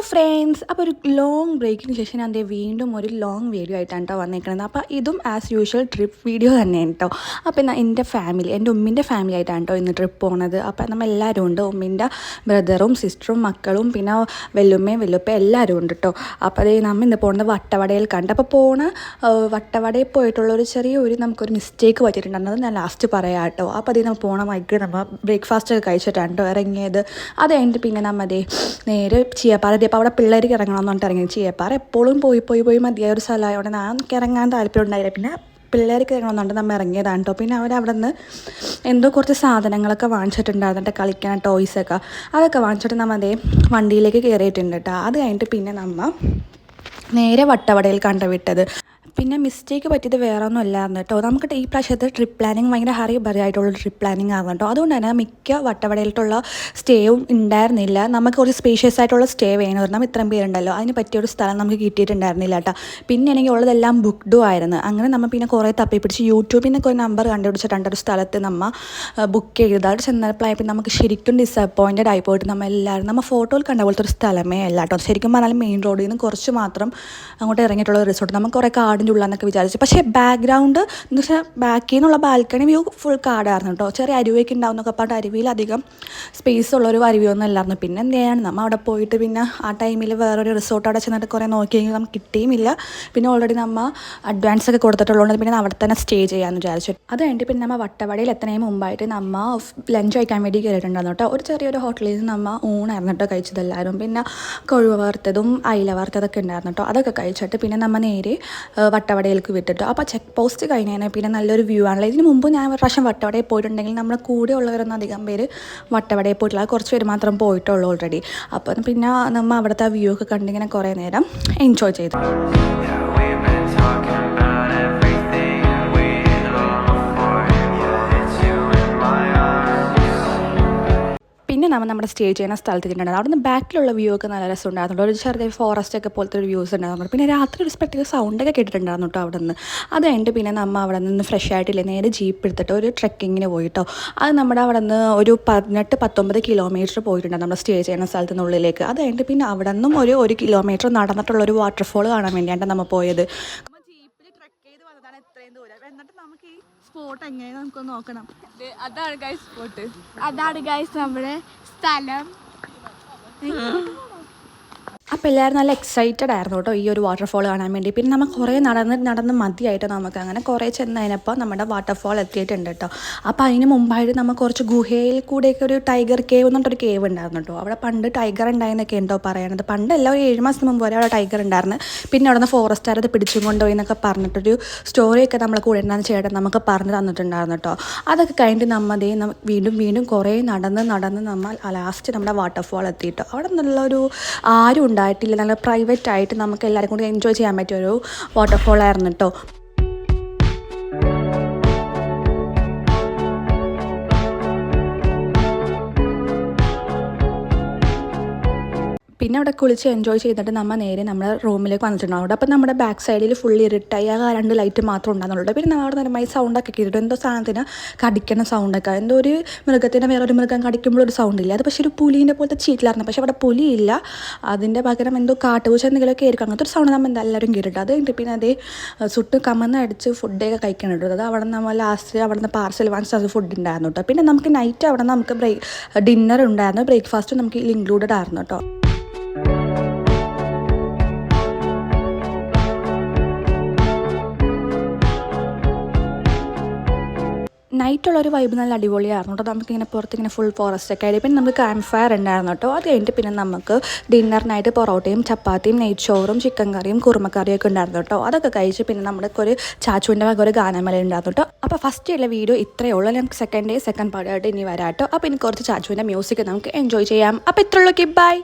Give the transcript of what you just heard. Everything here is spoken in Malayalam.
ഫ്രണ്ട്സ്, അപ്പോൾ ഒരു ലോങ് ബ്രേക്കിന് ശേഷം ഞാൻ വീണ്ടും ഒരു ലോങ് വീഡിയോ ആയിട്ടാണ് കേട്ടോ വന്നിരിക്കുന്നത്. അപ്പോൾ ഇതും ആസ് യൂഷ്വൽ ട്രിപ്പ് വീഡിയോ തന്നെയാണ് കേട്ടോ. അപ്പോൾ എന്നാൽ എൻ്റെ ഉമ്മിൻ്റെ ഫാമിലി ആയിട്ടാണ് കേട്ടോ ഇന്ന് ട്രിപ്പ് പോകുന്നത്. അപ്പോൾ നമ്മൾ എല്ലാവരും ഉണ്ട്, ഉമ്മിൻ്റെ ബ്രദറും സിസ്റ്ററും മക്കളും പിന്നെ വെല്ലുമ്മയും എല്ലാവരും ഉണ്ട് കേട്ടോ. അപ്പോൾ അതേ നമ്മൾ ഇന്ന് പോകുന്നത് വട്ടവടയിൽ കണ്ട്. അപ്പോൾ വട്ടവടയിൽ പോയിട്ടുള്ളൊരു നമുക്കൊരു മിസ്റ്റേക്ക് പറ്റിയിട്ടുണ്ടായിരുന്നു, അത് ഞാൻ ലാസ്റ്റ് പറയാം കേട്ടോ. അപ്പോൾ അതേ നമ്മൾ പോകണ വൈകി നമ്മൾ ബ്രേക്ക്ഫാസ്റ്റ് ഒക്കെ കഴിച്ചിട്ടാണ് കേട്ടോ ഇറങ്ങിയത്. അത് കഴിഞ്ഞിട്ട് പിന്നെ നമ്മൾ നേരെ ചീയപ്പാറ. അപ്പോൾ അവിടെ പിള്ളേർക്ക് ഇറങ്ങണമെന്ന് പറഞ്ഞിട്ട് ഇറങ്ങി. ചീയപ്പാറ എപ്പോഴും പോയി മതിയായ ഒരു സ്ഥലമായതുകൊണ്ട് എനിക്ക് ഇറങ്ങാൻ താല്പര്യം ഉണ്ടായില്ല. പിന്നെ പിള്ളേർക്ക് ഇറങ്ങണമെന്നുണ്ട് നമ്മൾ ഇറങ്ങിയതാണ് കേട്ടോ. പിന്നെ അവരവിടെ നിന്ന് എന്തോ കുറച്ച് സാധനങ്ങളൊക്കെ വാങ്ങിച്ചിട്ടുണ്ടായിരുന്നു, കളിക്കാൻ ടോയ്സൊക്കെ. അതൊക്കെ വാങ്ങിച്ചിട്ട് നമ്മൾ വണ്ടിയിലേക്ക് കയറിയിട്ടുണ്ട് കേട്ടോ. അത് കഴിഞ്ഞിട്ട് പിന്നെ നമ്മൾ നേരെ വട്ടവടയിൽ കണ്ടുവിട്ടത്. പിന്നെ മിസ്റ്റേക്ക് പറ്റിയത് വേറെ ഒന്നും അല്ലായിരുന്നു കേട്ടോ. നമുക്ക് ഈ പ്രാവശ്യത്തെ ട്രിപ്പ് പ്ലാനിങ് ഭയങ്കര ഹറിബറിയായിട്ടുള്ള ട്രിപ്പ് പ്ലാനിങ് ആകും കേട്ടോ. അതുകൊണ്ട് തന്നെ മിക്ക വട്ടവടയിലുള്ള സ്റ്റേയും ഉണ്ടായിരുന്നില്ല. നമുക്ക് കുറച്ച് സ്പേഷ്യസ് ആയിട്ടുള്ള സ്റ്റേ വേണമായിരുന്നു. നമ്മൾ ഇത്രയും പേരുണ്ടല്ലോ, അതിന് പറ്റിയൊരു സ്ഥലം നമുക്ക് കിട്ടിയിട്ടുണ്ടായിരുന്നില്ല കേട്ടോ. പിന്നെ എനിക്ക് ഉള്ളതെല്ലാം ബുക്ക്ഡും ആയിരുന്നു. അങ്ങനെ നമ്മൾ പിന്നെ കുറേ തപ്പിപ്പിടിച്ച് യൂട്യൂബിൽ നിന്നൊക്കെ ഒരു നമ്പർ കണ്ടുപിടിച്ചിട്ടുണ്ട് ഒരു സ്ഥലത്ത് നമ്മൾ ബുക്ക് ചെയ്ത്. അവിടെ ചെന്നപ്പോഴായപ്പോൾ നമുക്ക് ശരിക്കും ഡിസപ്പോയിൻറ്റഡ് ആയിപ്പോയിട്ട് നമ്മൾ ഫോട്ടോയിൽ കണ്ട പോലത്തെ ഒരു സ്ഥലമേ അല്ല കേട്ടോ. ശരിക്കും പറഞ്ഞാൽ മെയിൻ റോഡിൽ നിന്ന് കുറച്ച് മാത്രം അങ്ങോട്ട് ഇറങ്ങിയിട്ടുള്ള ഒരു റിസോർട്ട്. നമുക്ക് കുറേ കാടിൻ്റെ ഉള്ളതെന്നൊക്കെ വിചാരിച്ചു. പക്ഷേ ബാക്ക്ഗ്രൗണ്ട് എന്ന് വെച്ചാൽ ബാക്കിൽ നിന്നുള്ള ബാൽക്കണി വ്യൂ ഫുൾ കാടായിരുന്നു കേട്ടോ. ചെറിയ അരുവിയൊക്കെ ഉണ്ടാവുന്നൊക്കെ പറഞ്ഞിട്ട് അരുവിയിലധികം സ്പേസ് ഉള്ളൊരു അരുവിയൊന്നും അല്ലായിരുന്നു. പിന്നെ എന്ത് ചെയ്യാണ്, നമ്മൾ അവിടെ പോയിട്ട് പിന്നെ ആ ടൈമിൽ വേറൊരു റിസോർട്ട് അവിടെ ചെന്നിട്ട് കുറേ നോക്കിയെങ്കിൽ നമുക്ക് കിട്ടിയുമില്ല. പിന്നെ ഓൾറെഡി നമ്മൾ അഡ്വാൻസ് ഒക്കെ കൊടുത്തിട്ടുള്ളതുകൊണ്ട് പിന്നെ അവിടെ തന്നെ സ്റ്റേ ചെയ്യാമെന്ന് വിചാരിച്ചു. അത് കഴിഞ്ഞിട്ട് പിന്നെ നമ്മൾ വട്ടവടയിൽ എത്തുന്നതിന് മുമ്പായിട്ട് നമ്മൾ ലഞ്ച് കഴിക്കാൻ വേണ്ടി കയറിയിട്ടുണ്ടായിരുന്നു കേട്ടോ. ഒരു ചെറിയൊരു ഹോട്ടലിൽ നിന്ന് നമ്മൾ ഊണായിരുന്നു കേട്ടോ കഴിച്ചതെല്ലാവരും. പിന്നെ കൊഴുവ വറുത്തതും അയില വറുത്തതൊക്കെ ഉണ്ടായിരുന്നു കേട്ടോ. അതൊക്കെ കഴിച്ചിട്ട് പിന്നെ നമ്മൾ നേരെ വട്ടവടയിലേക്ക് വിട്ടിട്ടു. അപ്പോൾ ചെക്ക് പോസ്റ്റ് കഴിഞ്ഞാൽ പിന്നെ നല്ലൊരു വ്യൂ ആണല്ലോ. ഇതിന് മുമ്പ് ഞാൻ ഒരു പ്രാവശ്യം വട്ടവടയിൽ പോയിട്ടുണ്ടെങ്കിൽ നമ്മുടെ കൂടെ ഉള്ളവരൊന്നും അധികം പേര് വട്ടവടയിൽ പോയിട്ടില്ല, കുറച്ച് പേര് മാത്രം പോയിട്ടുള്ളൂ ഓൾറെഡി. അപ്പം പിന്നെ നമ്മൾ അവിടുത്തെ ആ വ്യൂ ഒക്കെ കണ്ടിങ്ങനെ കുറേ നേരം എൻജോയ് ചെയ്തു. പിന്നെ നമ്മുടെ സ്റ്റേ ചെയ്യുന്ന സ്ഥലത്തിട്ടുണ്ടായിരുന്നു. അവിടെ നിന്ന് ബാക്കിലുള്ള വ്യൂ ഒക്കെ നല്ല രസമുണ്ടായിരുന്നു. ഒരു ചെറിയ ഫോറസ്റ്റ് ഒക്കെ പോലത്തെ ഒരു വ്യൂസ് ഉണ്ടായിരുന്നു. പിന്നെ രാത്രി ഒരു സ്പെക്ടീവ് സൗണ്ടൊക്കെ കേട്ടിട്ടുണ്ടായിരുന്നു കേട്ടോ അവിടെ നിന്ന്. അത് കഴിഞ്ഞിട്ട് പിന്നെ നമ്മൾ അവിടെ നിന്ന് ഫ്രഷ് ആയിട്ടില്ലേ നേരെ ജീപ്പ് എടുത്തിട്ട് ഒരു ട്രെക്കിങ്ങിന് പോയിട്ടോ. അത് നമ്മുടെ അവിടെ നിന്ന് ഒരു 18-19 കിലോമീറ്റർ പോയിട്ടുണ്ടായിരുന്നു നമ്മൾ സ്റ്റേ ചെയ്യുന്ന സ്ഥലത്തിനുള്ളിലേക്ക്. അത് കഴിഞ്ഞിട്ട് പിന്നെ അവിടെ നിന്നും ഒരു 1 കിലോമീറ്റർ നടന്നിട്ടുള്ളൊരു വാട്ടർഫോൾ കാണാൻ വേണ്ടിയാണ് നമ്മൾ പോയത്. എന്നിട്ട് നമുക്ക് ഈ സ്പോട്ട് എങ്ങനെ നമുക്ക് നോക്കണം. അതാണ് ഗൈസ് നമ്മുടെ സ്ഥലം. അപ്പോൾ എല്ലാവരും നല്ല എക്സൈറ്റഡ് ആയിരുന്നു കേട്ടോ ഈ ഒരു വാട്ടർഫോൾ കാണാൻ വേണ്ടി. പിന്നെ നമ്മൾ കുറേ നടന്ന് മതിയായിട്ട് നമുക്ക് അങ്ങനെ കുറേ ചെന്നതിനപ്പോൾ നമ്മുടെ വാട്ടർഫോൾ എത്തിയിട്ടുണ്ട് കേട്ടോ. അപ്പോൾ അതിന് മുമ്പായിട്ട് നമ്മൾ കുറച്ച് ഗുഹയിൽ കൂടെയൊക്കെ ഒരു ടൈഗർ കേവ് എന്നിട്ടൊരു കേവ് ഉണ്ടായിരുന്നു കേട്ടോ. അവിടെ പണ്ട് ടൈഗർ ഉണ്ടായെന്നൊക്കെ ഉണ്ടോ പറയണത്. പണ്ടല്ല, ഒരു 7 മാസം മുമ്പ് വരെ അവിടെ ടൈഗർ ഉണ്ടായിരുന്നു. പിന്നെ അവിടെ നിന്ന് ഫോറസ്റ്റുകാർ അത് പിടിച്ചും കൊണ്ടുപോയി എന്നൊക്കെ പറഞ്ഞിട്ടൊരു സ്റ്റോറിയൊക്കെ നമ്മളെ കൂടെ ഉണ്ടാകുന്ന ചേട്ടൻ നമുക്ക് പറഞ്ഞു തന്നിട്ടുണ്ടായിരുന്നു കേട്ടോ. അതൊക്കെ കഴിഞ്ഞിട്ട് നമ്മൾ വീണ്ടും കുറേ നടന്ന് നമ്മൾ ലാസ്റ്റ് നമ്മുടെ വാട്ടർഫോൾ എത്തിയിട്ടോ. അവിടെ നല്ലൊരു ആരും ഉണ്ടായിട്ടില്ല, നല്ല പ്രൈവറ്റ് ആയിട്ട് നമുക്ക് എല്ലാവരും കൂടി എൻജോയ് ചെയ്യാൻ പറ്റിയൊരു വാട്ടർഫോൾ ആയിരുന്നു കേട്ടോ. പിന്നെ അവിടെ കുളിച്ച് എൻജോയ് ചെയ്തിട്ട് നമ്മൾ നേരെ നമ്മുടെ റൂമിലേക്ക് വന്നിട്ടുണ്ടാവും. അവിടെ അപ്പോൾ നമ്മുടെ ബാക്ക് സൈഡിൽ ഫുൾ ഇരുട്ടായി ആ 2 ലൈറ്റ് മാത്രം ഉണ്ടാകുന്നുള്ളൂ. പിന്നെ നമ്മൾ അവിടെ നന്നായി സൗണ്ടൊക്കെ കേട്ടിട്ട് എന്തോ സാധനത്തിന് കടിക്കുന്ന സൗണ്ടൊക്കെ, എന്തോ ഒരു മൃഗത്തിൻ്റെ വേറൊരു മൃഗം കടിക്കുമ്പോഴൊരു സൗണ്ടില്ല. അത് പക്ഷേ ഒരു പുലീൻ്റെ പോലത്തെ ചീറ്റിലായിരുന്നു. പക്ഷേ അവിടെ പുലിയില്ല, അതിൻ്റെ പകരം എന്തോ കാട്ടുപൂച്ച എന്തെങ്കിലുമൊക്കെ ആയിരിക്കും. അങ്ങനത്തെ ഒരു സൗണ്ട് നമ്മൾ എല്ലാവരും കേട്ടിട്ട്. അത് കഴിഞ്ഞിട്ട് പിന്നെ അതേ സുട്ട് കമന്നടിച്ച് ഫുഡൊക്കെ കഴിക്കണം കേട്ടോ. അത് അവിടെ നമ്മൾ ലാസ്റ്റ് അവിടെ നിന്ന് പാർസൽ വാങ്ങിച്ച് അത് ഫുഡ് ഉണ്ടായിരുന്നു കേട്ടോ. പിന്നെ നമുക്ക് നൈറ്റ് അവിടെ നമുക്ക് ഡിന്നർ ഉണ്ടായിരുന്നു, ബ്രേക്ക്ഫാസ്റ്റ് നമുക്ക് ഇൻക്ലൂഡഡ് ആയിരുന്നു കേട്ടോ. നൈറ്റുള്ളൊരു വൈബ് നല്ല അടിപൊളിയായിരുന്നു കേട്ടോ. നമുക്കിങ്ങനെ പുറത്തിങ്ങനെ ഫുൾ ഫോറസ്റ്റ് ഒക്കെ ആയിട്ട് പിന്നെ നമുക്ക് ക്യാമ്പ് ഫയർ ഉണ്ടായിരുന്നു കേട്ടോ. അത് കഴിഞ്ഞിട്ട് പിന്നെ നമുക്ക് ഡിന്നറിനായിട്ട് പൊറോട്ടയും ചപ്പാത്തിയും നെയ്ച്ചോറും ചിക്കൻ കറിയും കുറുമക്കറിയും ഒക്കെ ഉണ്ടായിരുന്നു കേട്ടോ. അതൊക്കെ കഴിച്ച് പിന്നെ നമ്മുടെ ഒരു ചാച്ചുവിൻ്റെ വക ഒരു ഗാനമേള ഉണ്ടായിരുന്നു കേട്ടോ. അപ്പോൾ ഫസ്റ്റ് ഉള്ള വീഡിയോ ഇത്രയേ ഉള്ളൂ. നമുക്ക് സെക്കൻഡ് പാർട്ടായിട്ട് ഇനി വരാം കേട്ടോ. അപ്പോൾ ഇനി കുറച്ച് ചാച്ചുവിൻ്റെ മ്യൂസിക് നമുക്ക് എൻജോയ് ചെയ്യാം. അപ്പോൾ ഇത്രയുള്ളൂ. ബൈ.